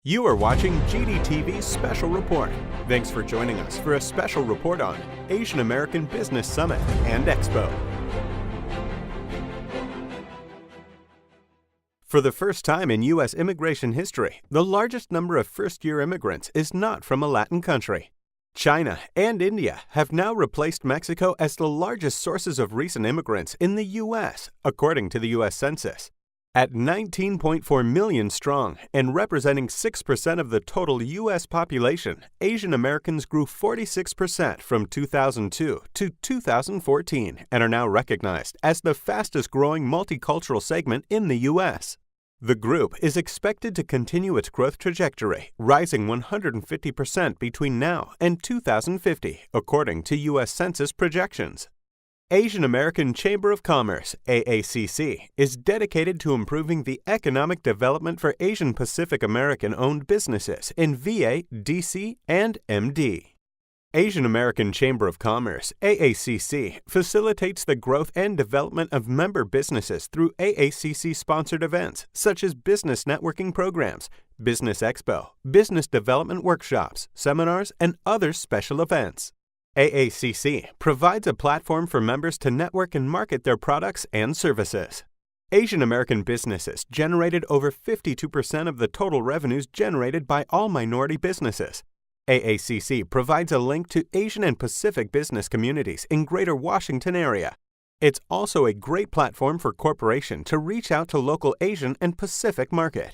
You are watching GDTV's Special Report. Thanks for joining us for a special report on Asian American Business Summit and Expo. For the first time in U.S. immigration history, the largest number of first-year immigrants is not from a Latin country. China and India have now replaced Mexico as the largest sources of recent immigrants in the U.S., according to the U.S. Census. At 19.4 million strong and representing 6% of the total U.S. population, Asian Americans grew 46% from 2002 to 2014 and are now recognized as the fastest-growing multicultural segment in the U.S. The group is expected to continue its growth trajectory, rising 150% between now and 2050, according to U.S. Census projections. Asian American Chamber of Commerce, AACC, is dedicated to improving the economic development for Asian Pacific American-owned businesses in VA, DC, and MD. Asian American Chamber of Commerce, AACC, facilitates the growth and development of member businesses through AACC-sponsored events such as business networking programs, Business Expo, business development workshops, seminars, and other special events. AACC provides a platform for members to network and market their products and services. Asian American businesses generated over 52% of the total revenues generated by all minority businesses. AACC provides a link to Asian and Pacific business communities in Greater Washington area. It's also a great platform for corporations to reach out to local Asian and Pacific market.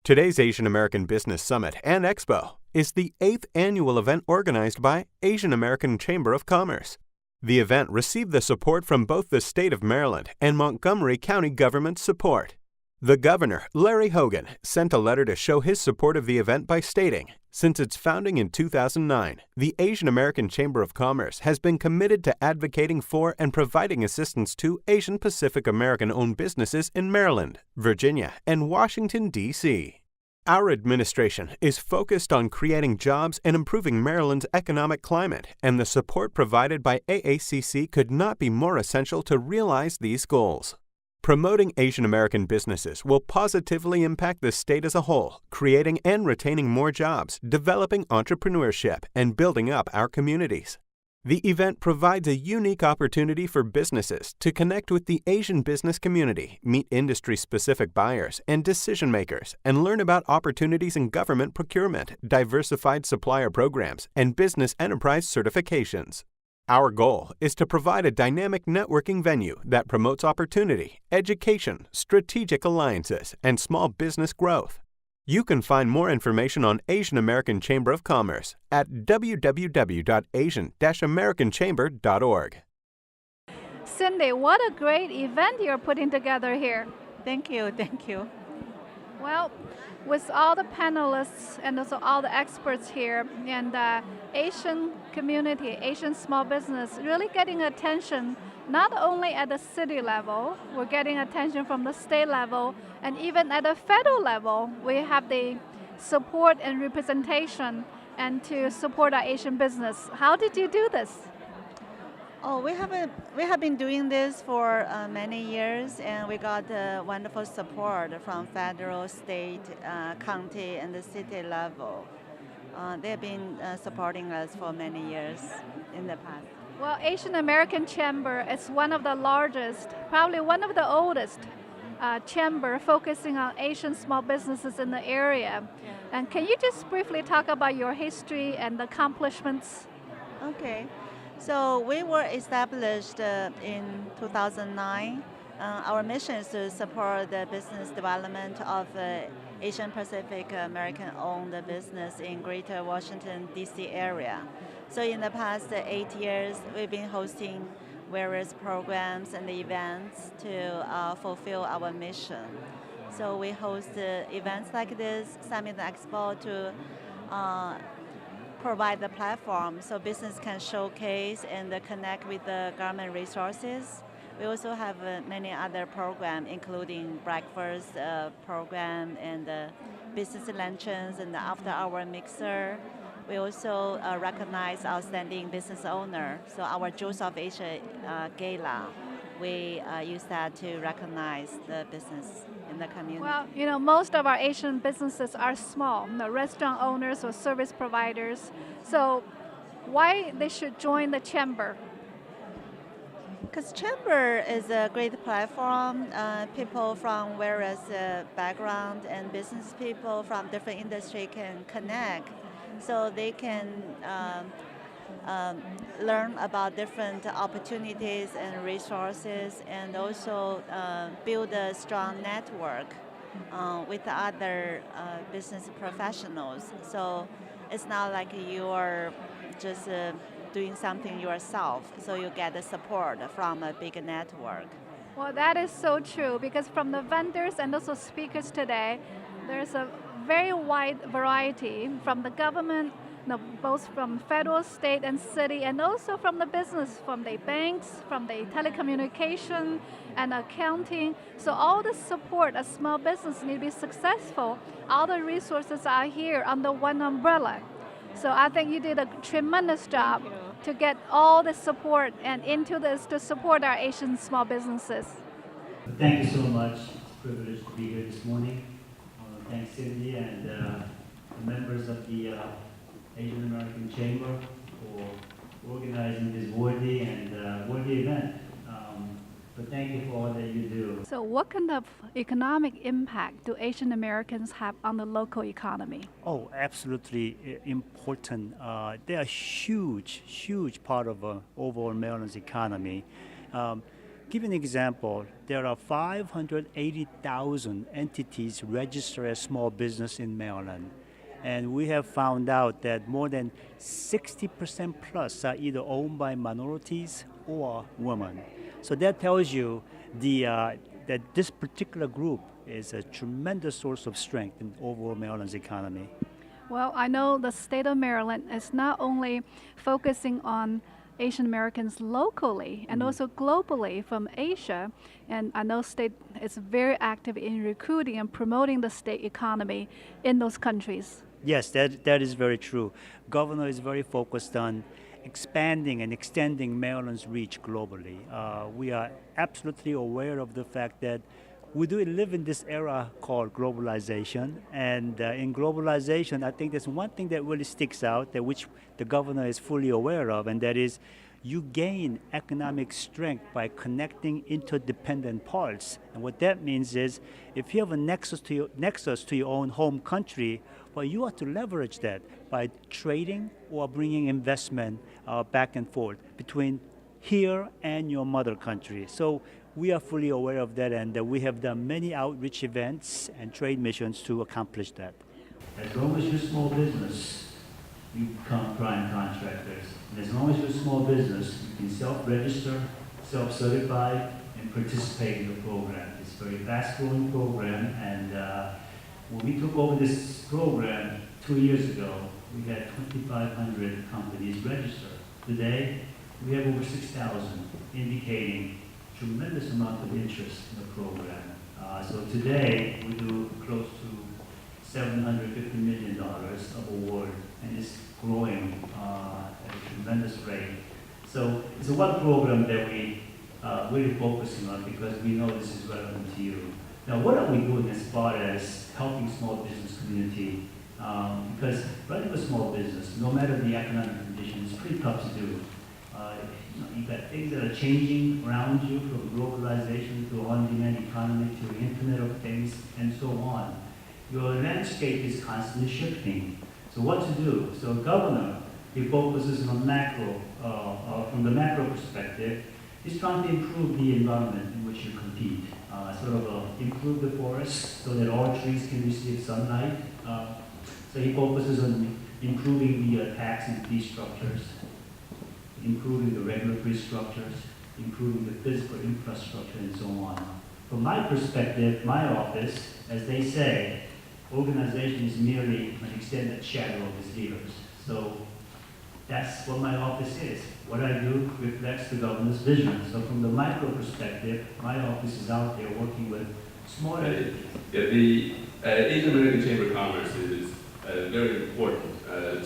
Today's Asian American Business Summit and Expo is the 8th annual event organized by Asian American Chamber of Commerce. The event received the support from both the state of Maryland and Montgomery County government support. The governor, Larry Hogan, sent a letter to show his support of the event by stating, "Since its founding in 2009, the Asian American Chamber of Commerce has been committed to advocating for and providing assistance to Asian Pacific American-owned businesses in Maryland, Virginia, and Washington, D.C. Our administration is focused on creating jobs and improving Maryland's economic climate, and the support provided by AACC could not be more essential to realize these goals. Promoting Asian American businesses will positively impact the state as a whole, creating and retaining more jobs, developing entrepreneurship, and building up our communities. The event provides a unique opportunity for businesses to connect with the Asian business community, meet industry-specific buyers and decision-makers, and learn about opportunities in government procurement, diversified supplier programs, and business enterprise certifications. Our goal is to provide a dynamic networking venue that promotes opportunity, education, strategic alliances, and small business growth. You can find more information on Asian American Chamber of Commerce at www.asian-americanchamber.org. Cindy, what a great event you're putting together here. Thank you, thank you. Well, with all the panelists and also all the experts here and the Asian community, Asian small business really getting attention not only at the city level, we're getting attention from the state level, and even at the federal level, we have the support and representation and to support our Asian business. How did you do this? Oh, we have been doing this for many years, and we got wonderful support from federal, state, county, and the city level. They've been supporting us for many years in the past. Well, Asian American Chamber is one of the largest, probably one of the oldest chamber focusing on Asian small businesses in the area. And can you just briefly talk about your history and accomplishments? Okay. So we were established in 2009. Our mission is to support the business development of Asian Pacific American-owned business in Greater Washington, D.C. area. So in the past 8 years, we've been hosting various programs and events to fulfill our mission. So we host events like this, Summit and Expo, to provide the platform so business can showcase and connect with the government resources. We also have many other programs, including breakfast program and business luncheons and the after-hour mixer. We also recognize outstanding business owner, so our Jewels of Asia Gala. we use that to recognize the business in the community. Well, most of our Asian businesses are small, restaurant owners or service providers. So why they should join the chamber? Because Chamber is a great platform. People from various background and business people from different industry can connect, so they can learn about different opportunities and resources, and also build a strong network with other business professionals. So it's not like you're just doing something yourself, so you get the support from a big network. Well, that is so true, because from the vendors and also speakers today, there's a very wide variety from the government, both from federal, state, and city, and also from the business, from the banks, from the telecommunication and accounting. So all the support a small business need to be successful, all the resources are here under one umbrella. So I think you did a tremendous job to get all the support and into this to support our Asian small businesses. Thank you so much. It's a privilege to be here this morning. Thanks Cindy and the members of the Asian American Chamber for organizing this worthy event. But thank you for all that you do. So what kind of economic impact do Asian Americans have on the local economy? Oh, absolutely important. They are huge part of overall Maryland's economy. Give an example. There are 580,000 entities registered as small business in Maryland. And we have found out that more than 60% plus are either owned by minorities or women. So that tells you that this particular group is a tremendous source of strength in overall Maryland's economy. Well, I know the state of Maryland is not only focusing on Asian Americans locally and also globally from Asia, and I know state is very active in recruiting and promoting the state economy in those countries. Yes, that is very true. Governor is very focused on expanding and extending Maryland's reach globally. We are absolutely aware of the fact that we do live in this era called globalization, and in globalization, I think there's one thing that really sticks out, that which the governor is fully aware of, and that is you gain economic strength by connecting interdependent parts. And what that means is, if you have a nexus to your own home country, well, you have to leverage that by trading or bringing investment back and forth between here and your mother country. So we are fully aware of that, and we have done many outreach events and trade missions to accomplish that. As long as you're small business, you become prime contractors. And as long as you're a small business, you can self-register, self-certify, and participate in the program. It's a very fast-growing program, and when we took over this program 2 years ago, we had 2,500 companies register. Today, we have over 6,000, indicating tremendous amount of interest in the program. So today, we do close to $750 million of award, and it's growing at a tremendous rate. So it's a one program that we really focusing on, because we know this is relevant to you. Now, what are we doing as far as helping small business community? Because running a small business, no matter the economic conditions, it's pretty tough to do. You've got things that are changing around you, from globalization to on-demand economy to the Internet of Things, and so on. Your landscape is constantly shifting. So what to do? So governor, he focuses on macro, from the macro perspective. He's trying to improve the environment in which you compete. Improve the forest so that all trees can receive sunlight. So he focuses on improving the tax and fee structures, improving the regulatory structures, improving the physical infrastructure, and so on. From my perspective, my office, as they say, organization is merely an extended shadow of its leaders. So that's what my office is. What I do reflects the governor's vision. So from the micro perspective, my office is out there working with smaller entities. The Asian American Chamber of Commerce is very important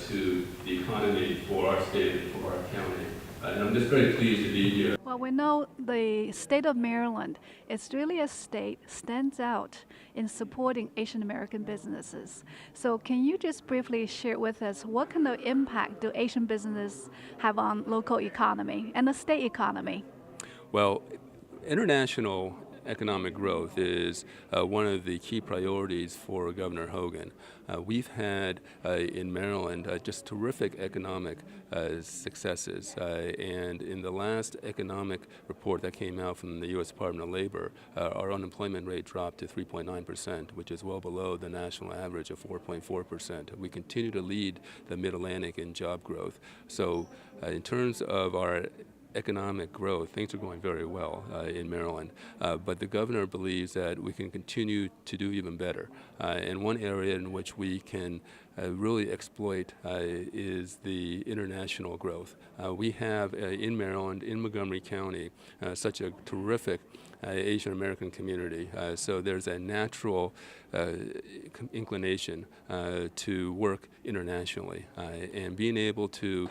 to the economy for our state and for our county. And I'm just very pleased to be here. Well, Well, we know the state of Maryland is really a state stands out in supporting Asian American businesses. So can you just briefly share with us what kind of impact do Asian businesses have on local economy and the state economy? Well, international economic growth is one of the key priorities for Governor Hogan. We've had in Maryland just terrific economic successes, and in the last economic report that came out from the U.S. Department of Labor, our unemployment rate dropped to 3.9%, which is well below the national average of 4.4%. We continue to lead the Mid-Atlantic in job growth. So in terms of our economic growth, things are going very well in Maryland, but the governor believes that we can continue to do even better. And one area in which we can really exploit is the international growth. We have in Maryland, in Montgomery County, such a terrific Asian American community. So there's a natural inclination to work internationally, and being able to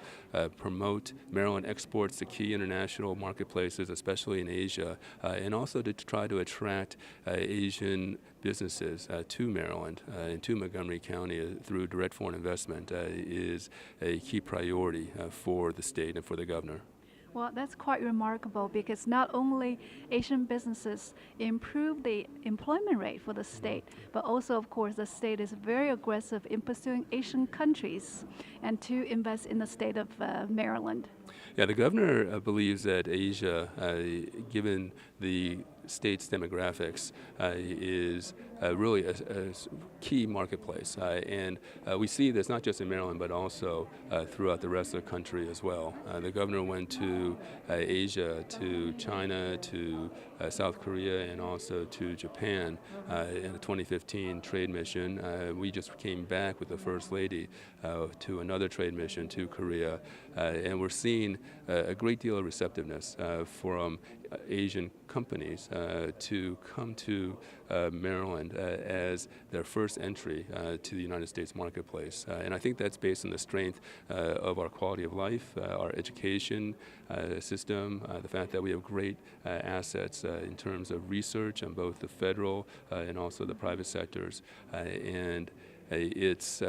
promote Maryland exports to key international marketplaces, especially in Asia, and also to try to attract Asian businesses to Maryland and to Montgomery County through direct foreign investment is a key priority for the state and for the governor. Well, that's quite remarkable because not only Asian businesses improve the employment rate for the state, but also, of course, the state is very aggressive in pursuing Asian countries and to invest in the state of Maryland. Yeah, the governor believes that Asia, given the state's demographics, is really a key marketplace. And we see this not just in Maryland, but also throughout the rest of the country as well. The governor went to Asia, to China, to South Korea, and also to Japan in the 2015 trade mission. We just came back with the First Lady to another trade mission to Korea, and we're seeing a great deal of receptiveness from Asian companies to come to Maryland as their first entry to the United States marketplace. And I think that's based on the strength of our quality of life, our education system, the fact that we have great assets in terms of research on both the federal and also the private sectors. And it's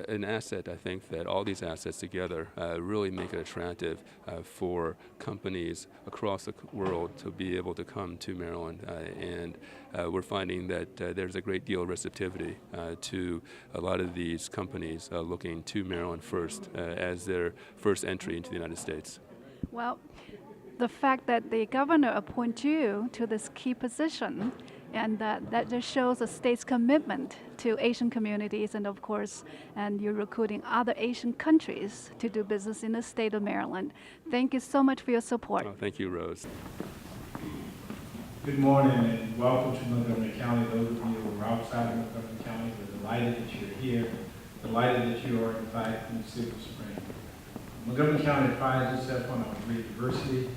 an asset, I think, that all these assets together really make it attractive for companies across the world to be able to come to Maryland. And we're finding that there's a great deal of receptivity to a lot of these companies looking to Maryland first as their first entry into the United States. Well, the fact that the governor appointed you to this key position, and that just shows the state's commitment to Asian communities, and of course, and you're recruiting other Asian countries to do business in the state of Maryland. Thank you so much for your support. Oh, thank you, Rose. Good morning and welcome to Montgomery County. Those of you who are outside of Montgomery County, we're delighted that you're here, delighted that you are in fact in Silver Spring. Montgomery County prides itself on our great diversity,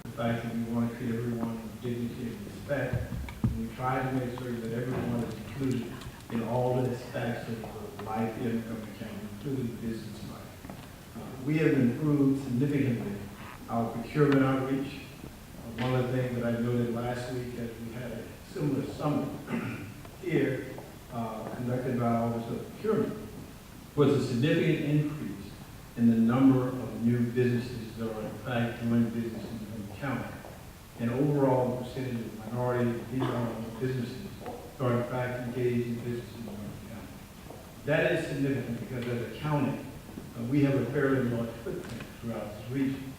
the fact that we want to treat everyone with dignity and respect. We try to make sure that everyone is included in all the aspects of life here in Montgomery County, including business life. We have improved significantly our procurement outreach. One of the things that I noted last week as we had a similar summit here conducted by our Office of Procurement was a significant increase in the number of new businesses that are in fact doing business in Montgomery County. And overall, the percentage of minority female-owned businesses that are in fact engaged in business in Montgomery County. That is significant because as a county, we have a fairly large footprint throughout this region.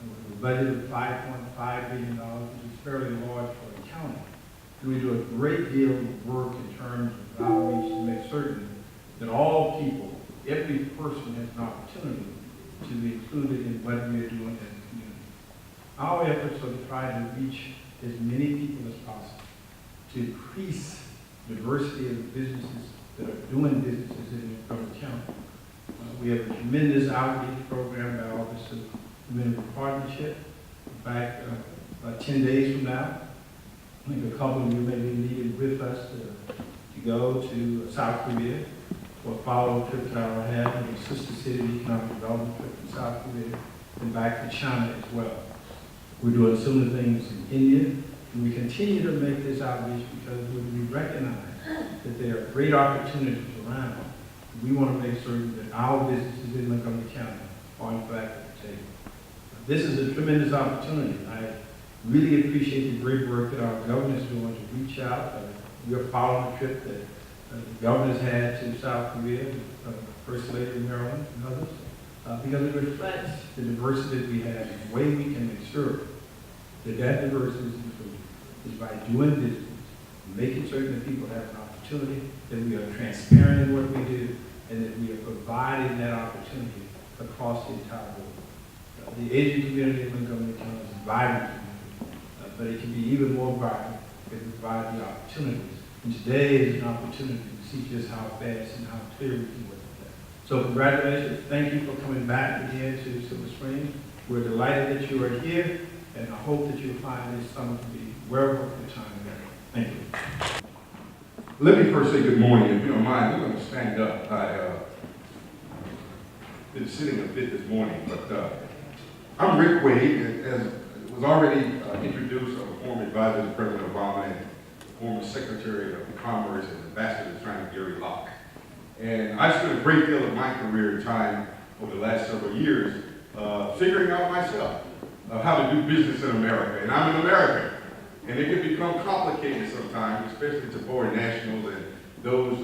With a budget of $5.5 billion, which is fairly large for a county. And we do a great deal of work in terms of outreach to make certain that all people, every person has an opportunity to be included in what we are doing as a community. Our efforts are to try to reach as many people as possible to increase diversity of the businesses that are doing businesses in Montgomery County. We have a tremendous outreach program by our Office of Community Partnership. In fact, about 10 days from now, I think a couple of you may be needed with us to go to South Korea for a follow-up trip that I will have with a sister city economic development trip in South Korea. and back to China as well. We're doing similar things in India, and we continue to make this outreach because we recognize that there are great opportunities around. We want to make certain that our businesses in Montgomery County are in fact at the table. This is a tremendous opportunity. I really appreciate the great work that our governor is doing to reach out. We're following the trip that the governor's had to South Korea, First Lady of Maryland and others, because it reflects the diversity that we have and the way we can ensure that that diversity is included is by doing business, making certain that people have an opportunity, that we are transparent in what we do, and that we are providing that opportunity across the entire world. The Asian community in Montgomery County is a vibrant community, but it can be even more vibrant if we provide the opportunities. And today is an opportunity to see just how fast and how clear we can work with that. So congratulations. Thank you for coming back again to Silver Springs. We're delighted that you are here, and I hope that you'll find this summer to be well worth your time together. Thank you. Let me first say good morning. If you don't mind, we're going to stand up. I've been sitting a bit this morning, but I'm Rick Wade. As was already introduced, I'm a former advisor to President Obama and former Secretary of Commerce and Ambassador to China, Gary Locke. And I spent a great deal of my career time over the last several years figuring out myself how to do business in America. And I'm an American. And it can become complicated sometimes, especially to foreign nationals and those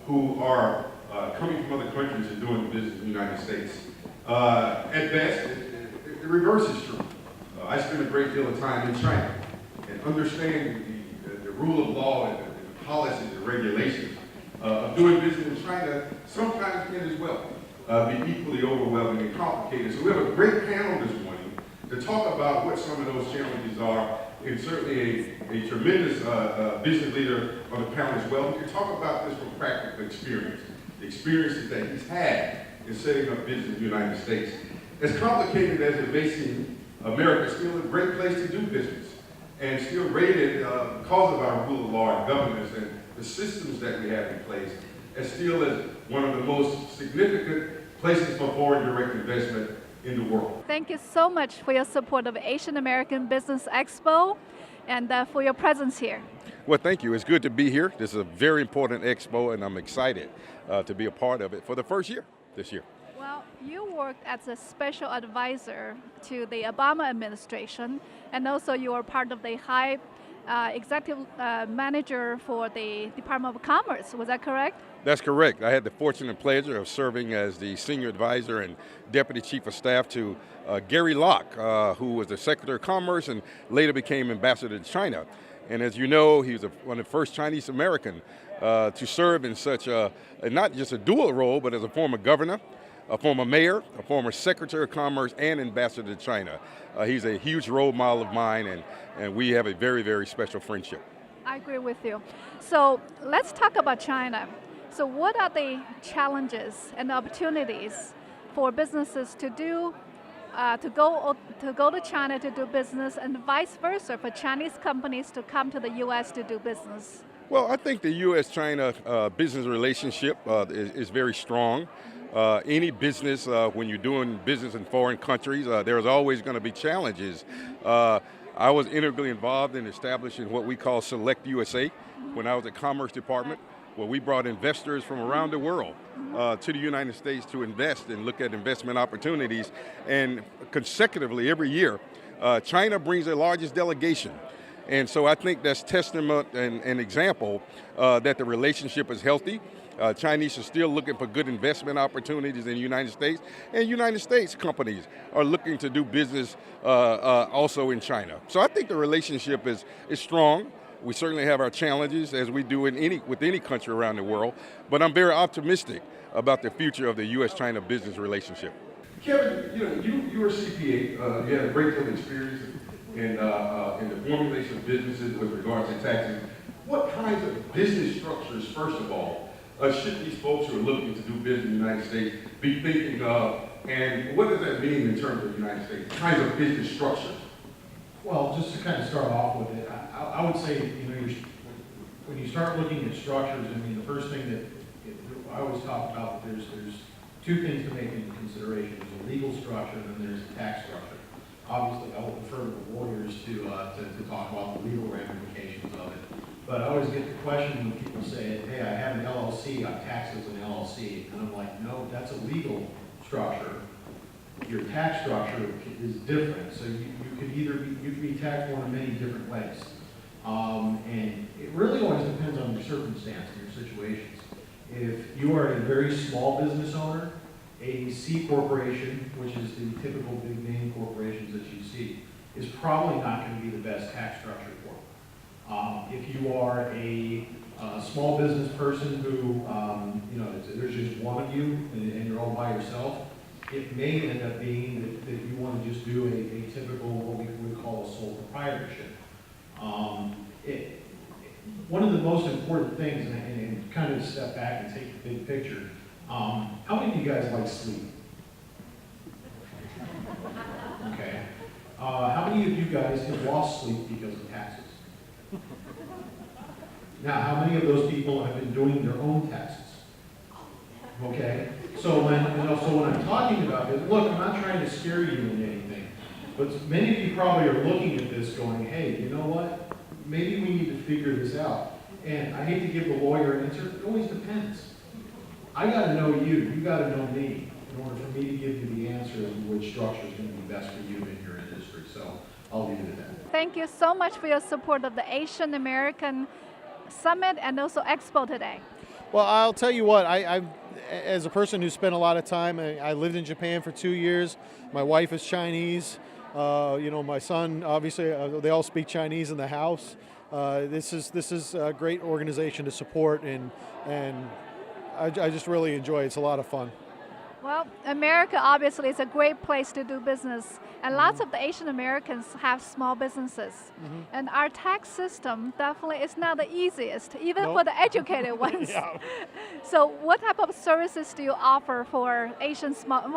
who are coming from other countries and doing business in the United States. At best, the reverse is true. I spent a great deal of time in China and understanding the rule of law and the policies and regulations of doing business in China sometimes can as well be equally overwhelming and complicated. So we have a great panel this morning to talk about what some of those challenges are, and certainly a tremendous business leader on the panel as well. We can talk about this from practical experience, the experiences that he's had in setting up business in the United States. As complicated as it may seem, America is still a great place to do business, and still rated because of our rule of law and governance and the systems that we have in place, as still as one of the most significant places for foreign direct investment in the world. Thank you so much for your support of Asian American Business Expo and for your presence here. Well, thank you. It's good to be here. This is a very important expo, and I'm excited to be a part of it for the first year this year. Well, you worked as a special advisor to the Obama administration, and also you were part of the high executive manager for the Department of Commerce. Was that correct? That's correct. I had the fortune and pleasure of serving as the senior advisor and deputy chief of staff to Gary Locke, who was the Secretary of Commerce and later became ambassador to China. And as you know, he was one of the first Chinese American to serve in such not just a dual role, but as a former governor, a former mayor, a former Secretary of Commerce, and ambassador to China. He's a huge role model of mine, and we have a very, very special friendship. I agree with you. So let's talk about China. So what are the challenges and opportunities for businesses to do, to go to China to do business, and vice versa for Chinese companies to come to the U.S. to do business? Well, I think the U.S.-China business relationship is very strong. Any business, when you're doing business in foreign countries, there's always going to be challenges. I was integrally involved in establishing what we call Select USA when I was at Commerce Department, where we brought investors from around the world to the United States to invest and look at investment opportunities. And consecutively, every year, China brings the largest delegation. And so I think that's testament and an example that the relationship is healthy. Chinese are still looking for good investment opportunities in the United States, and United States companies are looking to do business also in China. So I think the relationship is strong. We certainly have our challenges, as we do with any country around the world, but I'm very optimistic about the future of the U.S.-China business relationship. Kevin, you were a CPA. You had a great deal of experience in the formulation of businesses with regards to taxes. What kinds of business structures, first of all, should these folks who are looking to do business in the United States be thinking of, and what does that mean in terms of the United States? Kinds of business structures. Well, just to kind of start off with it, I would say, when you start looking at structures, I mean, the first thing that I always talk about, that there's two things to make into consideration. There's a legal structure and then there's a tax structure. Obviously, I will defer to the lawyers to talk about the legal ramifications of it. But I always get the question when people say, hey, I have an LLC, I'm taxed as an LLC. And I'm like, no, that's a legal structure. Your tax structure is different. So you could be taxed one of many different ways. And it really always depends on your circumstance and your situations. If you are a very small business owner, a C corporation, which is the typical big name corporations that you see, is probably not going to be the best tax structure for them. If you are a small business person who, there's just one of you and you're all by yourself, it may end up being that you want to just do a typical, what we would call a sole proprietorship. One of the most important things, and kind of step back and take the big picture, how many of you guys like sleep? Okay. How many of you guys have lost sleep because of taxes? Now, how many of those people have been doing their own taxes? Okay? So when I'm talking about this, look, I'm not trying to scare you into anything, but many of you probably are looking at this going, hey, you know what? Maybe we need to figure this out. And I hate to give the lawyer an answer, it always depends. I got to know you got to know me in order for me to give you the answer as to which structure is going to be best for you in your industry. So I'll leave it at that. Thank you so much for your support of the Asian American Summit and also Expo today. Well, I'll tell you what, I as a person who spent a lot of time, I lived in Japan for 2 years. My wife is Chinese. My son, obviously, they all speak Chinese in the house. This is a great organization to support, and I just really enjoy it. It's a lot of fun. Well, America obviously is a great place to do business, and lots of the Asian Americans have small businesses. And our tax system definitely is not the easiest, even for the educated ones. So what type of services do you offer for Asian small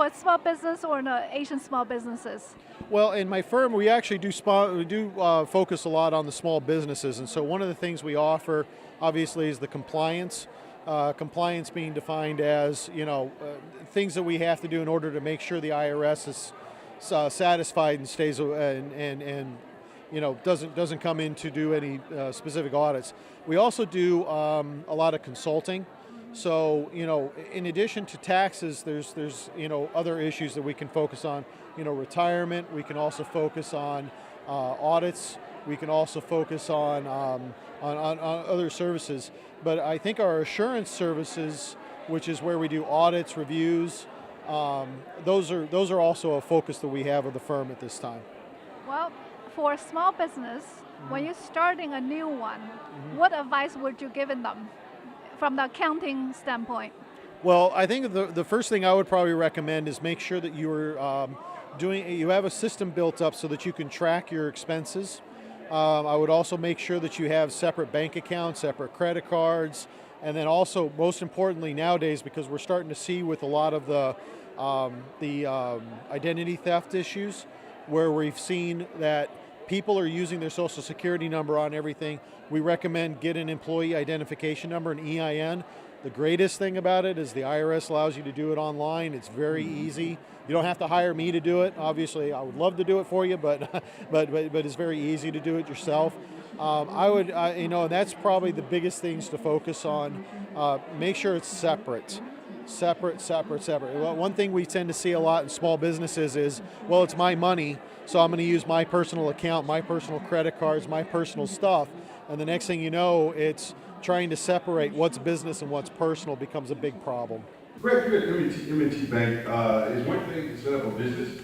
business or Asian small businesses? Well, in my firm, we actually do focus a lot on the small businesses, and so one of the things we offer, obviously, is the compliance. Compliance being defined as, things that we have to do in order to make sure the IRS is satisfied and stays doesn't come in to do any specific audits. We also do a lot of consulting. So, in addition to taxes, there's other issues that we can focus on. Retirement. We can also focus on audits. We can also focus on other services. But I think our assurance services, which is where we do audits, reviews, those are also a focus that we have of the firm at this time. Well, for a small business, when you're starting a new one, what advice would you give them from the accounting standpoint? Well, I think the first thing I would probably recommend is make sure that you have a system built up so that you can track your expenses. I would also make sure that you have separate bank accounts, separate credit cards, and then also, most importantly nowadays, because we're starting to see with a lot of the identity theft issues, where we've seen that people are using their social security number on everything, we recommend get an employee identification number, an EIN. The greatest thing about it is the IRS allows you to do it online. It's very easy. You don't have to hire me to do it. Obviously, I would love to do it for you, but it's very easy to do it yourself. And that's probably the biggest things to focus on. Make sure it's separate. Well, one thing we tend to see a lot in small businesses is, well, it's my money, so I'm going to use my personal account, my personal credit cards, my personal stuff, and the next thing you know, it's trying to separate what's business and what's personal becomes a big problem. Greg, you at M&T Bank, is one thing to set up a business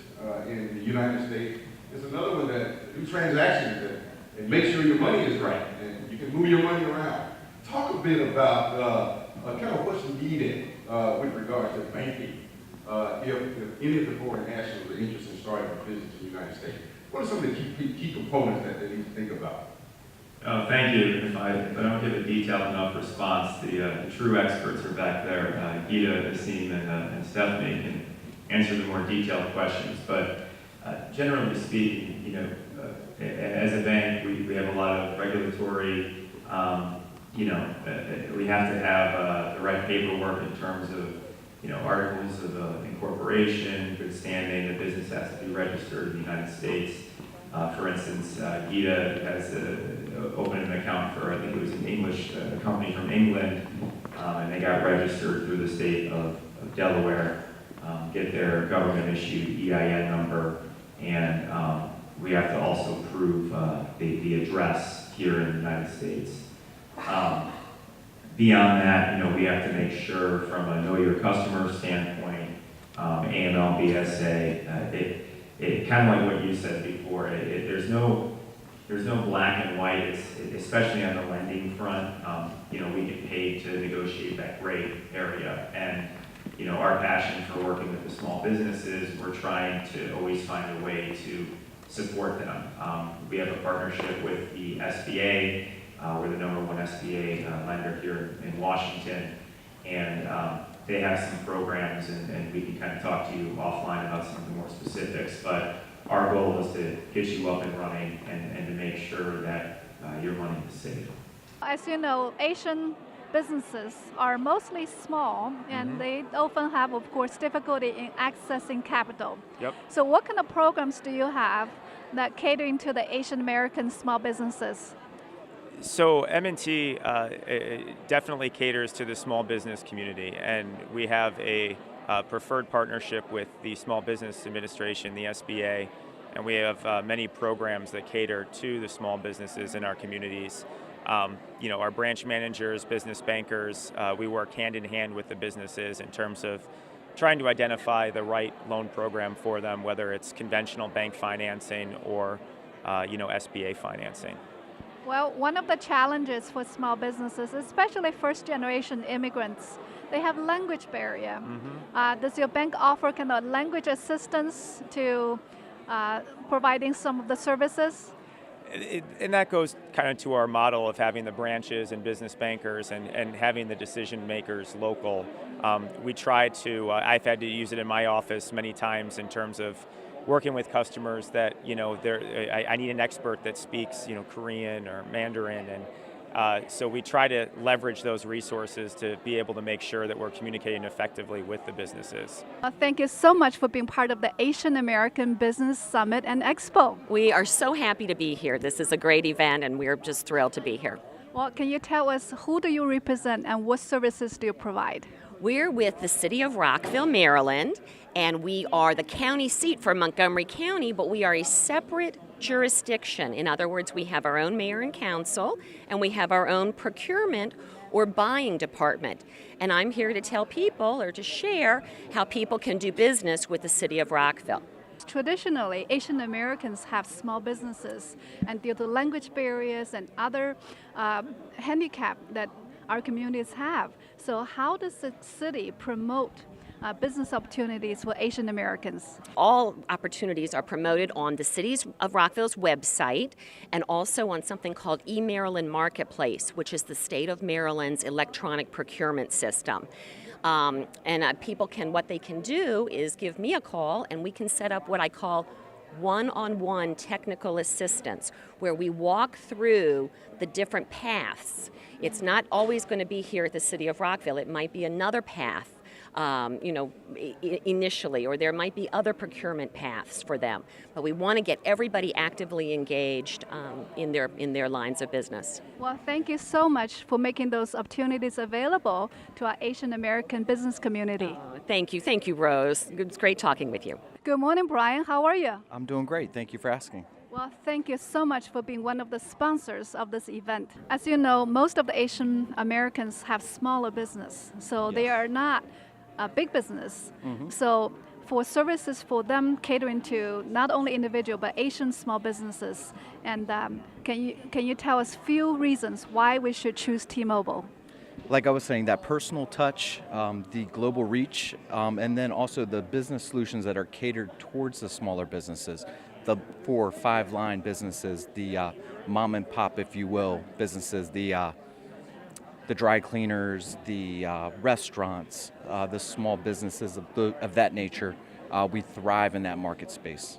in the United States. It's another one that do transactions and make sure your money is right and you can move your money around. Talk a bit about kind of what's needed with regards to banking if any of the foreign nationals are interested in starting a business in the United States. What are some of the key components that they need to think about? Thank you. If I don't give a detailed enough response, the true experts are back there. Gita, Asim, and Stephanie can answer the more detailed questions. But generally speaking, as a bank, we have a lot of regulatory, we have to have the right paperwork in terms of articles of incorporation, good standing. The business has to be registered in the United States. For instance, Gita has opened an account for, I think it was an English company from England, and they got registered through the state of Delaware, get their government-issued EIN number, and we have to also prove the address here in the United States. Beyond that, we have to make sure from a know your customer standpoint, AML, BSA, it kind of like what you said before, there's no black and white, especially on the lending front. We get paid to negotiate that gray area, and our passion for working with the small businesses, we're trying to always find a way to support them. We have a partnership with the SBA. We're the #1 SBA lender here in Washington, and they have some programs, and we can kind of talk to you offline about some of the more specifics, but our goal is to get you up and running and to make sure that your money is safe. As you know, Asian businesses are mostly small, and they often have, of course, difficulty in accessing capital. Yep. So what kind of programs do you have that catering to the Asian American small businesses? So M&T definitely caters to the small business community, and we have a preferred partnership with the Small Business Administration, the SBA, and we have many programs that cater to the small businesses in our communities. Our branch managers, business bankers, we work hand in hand with the businesses in terms of trying to identify the right loan program for them, whether it's conventional bank financing or SBA financing. Well, one of the challenges for small businesses, especially first-generation immigrants, they have language barrier. Does your bank offer kind of language assistance to providing some of the services? And that goes kind of to our model of having the branches and business bankers and having the decision makers local. We try to, I've had to use it in my office many times in terms of working with customers that, I need an expert that speaks, Korean or Mandarin. And so we try to leverage those resources to be able to make sure that we're communicating effectively with the businesses. Thank you so much for being part of the Asian American Business Summit and Expo. We are so happy to be here. This is a great event, and we're just thrilled to be here. Well, can you tell us who do you represent and what services do you provide? We're with the city of Rockville, Maryland, and we are the county seat for Montgomery County, but we are a separate jurisdiction. In other words, we have our own mayor and council, and we have our own procurement or buying department. And I'm here to tell people or to share how people can do business with the city of Rockville. Traditionally, Asian Americans have small businesses, and due to language barriers and other handicap that our communities have. So how does the city promote business opportunities for Asian Americans? All opportunities are promoted on the City of Rockville's website and also on something called eMaryland Marketplace, which is the state of Maryland's electronic procurement system. People what they can do is give me a call, and we can set up what I call one-on-one technical assistance, where we walk through the different paths. It's not always going to be here at the City of Rockville. It might be another path, initially, or there might be other procurement paths for them. But we want to get everybody actively engaged in their lines of business. Well, thank you so much for making those opportunities available to our Asian American business community. Thank you, Rose. It's great talking with you. Good morning, Brian. How are you? I'm doing great. Thank you for asking. Well, thank you so much for being one of the sponsors of this event. As you know, most of the Asian Americans have smaller business, so they are not a big business. So for services for them catering to not only individual but Asian small businesses, and can you tell us few reasons why we should choose T-Mobile? Like I was saying, that personal touch, the global reach, and then also the business solutions that are catered towards the smaller businesses, the 4 or 5 line businesses, the mom and pop, if you will, businesses, the dry cleaners, the restaurants, the small businesses of that nature. We thrive in that market space.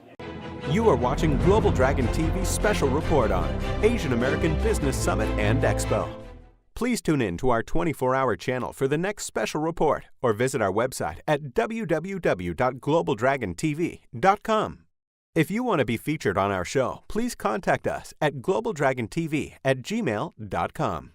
You are watching Global Dragon TV's special report on Asian American Business Summit and Expo. Please tune in to our 24-hour channel for the next special report or visit our website at www.globaldragontv.com. If you want to be featured on our show, please contact us at globaldragontv@gmail.com.